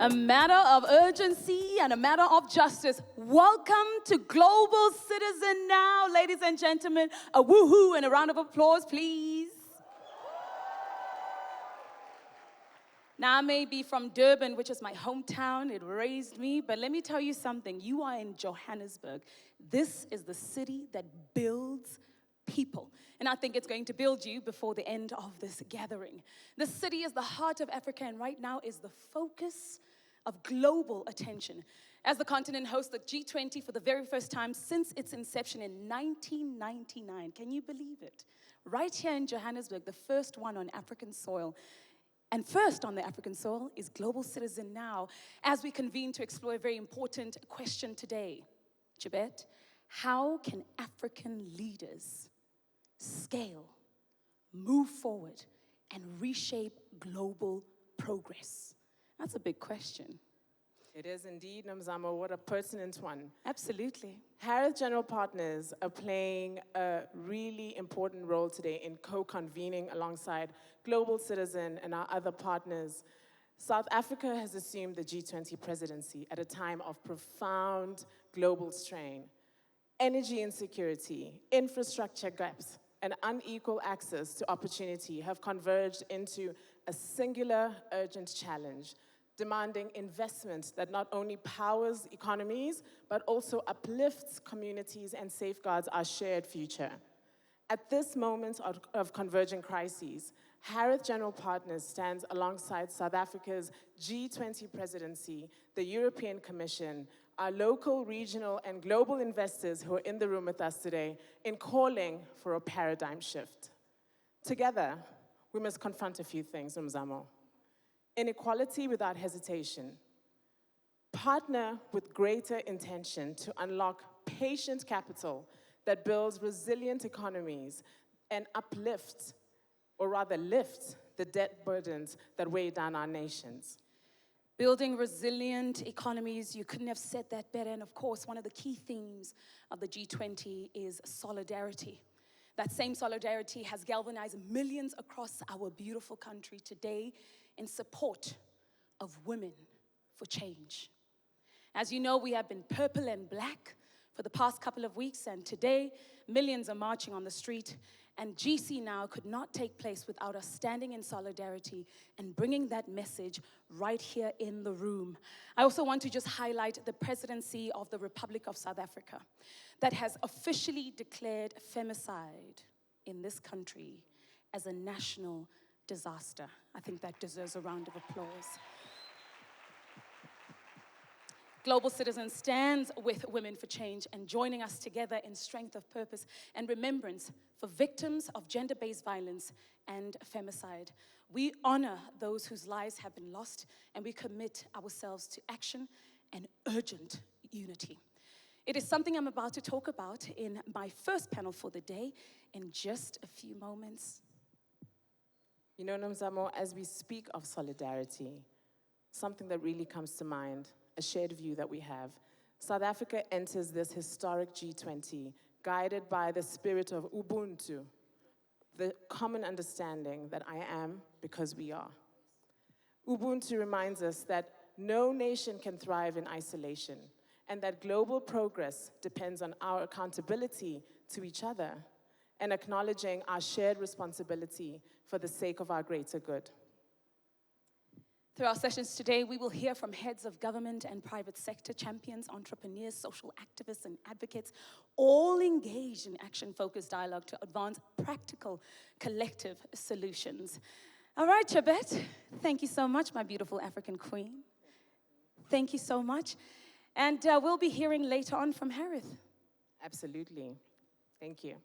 A matter of urgency and a matter of justice. Welcome to Global Citizen Now, ladies and gentlemen. A woohoo and a round of applause, please. Now, I may be from Durban, which is my hometown. It raised me. But let me tell you something. You are in Johannesburg. This is the city that builds people. And I think it's going to build you before the end of this gathering. The city is the heart of Africa, and right now is the focus of global attention. As the continent hosts the G20 for the very first time since its inception in 1999. Can you believe it? Right here in Johannesburg, the first one on African soil. And first on the African soil is Global Citizen Now, as we convene to explore a very important question today. Chebet, how can African leaders scale, move forward, and reshape global progress? That's a big question. It is indeed, Nomzamo. What a pertinent one. Absolutely. Harith General Partners are playing a really important role today in co-convening alongside Global Citizen and our other partners. South Africa has assumed the G20 presidency at a time of profound global strain. Energy insecurity, infrastructure gaps, and unequal access to opportunity have converged into a singular, urgent challenge, demanding investment that not only powers economies, but also uplifts communities and safeguards our shared future. At this moment of converging crises, Harith General Partners stands alongside South Africa's G20 presidency, the European Commission, our local, regional, and global investors who are in the room with us today in calling for a paradigm shift. Together, we must confront a few things, Nomzamo. Inequality without hesitation. Partner with greater intention to unlock patient capital that builds resilient economies and uplifts, or rather lifts, the debt burdens that weigh down our nations. Building resilient economies, you couldn't have said that better. And of course, one of the key themes of the G20 is solidarity. That same solidarity has galvanized millions across our beautiful country today in support of women for change. As you know, we have been purple and black for the past couple of weeks, and today, millions are marching on the street, and GC Now could not take place without us standing in solidarity and bringing that message right here in the room. I also want to just highlight the presidency of the Republic of South Africa that has officially declared femicide in this country as a national disaster. I think that deserves a round of applause. Global Citizen stands with Women for Change and joining us together in strength of purpose and remembrance for victims of gender-based violence and femicide. We honor those whose lives have been lost, and we commit ourselves to action and urgent unity. It is something I'm about to talk about in my first panel for the day in just a few moments. You know, Nomzamo, as we speak of solidarity, something that really comes to mind, a shared view that we have. South Africa enters this historic G20 guided by the spirit of Ubuntu, the common understanding that I am because we are. Ubuntu reminds us that no nation can thrive in isolation, and that global progress depends on our accountability to each other and acknowledging our shared responsibility for the sake of our greater good. Through our sessions today, we will hear from heads of government and private sector champions, entrepreneurs, social activists, and advocates, all engaged in action-focused dialogue to advance practical, collective solutions. All right, Chebet, thank you so much, my beautiful African queen. Thank you so much. And we'll be hearing later on from Harith. Absolutely. Thank you.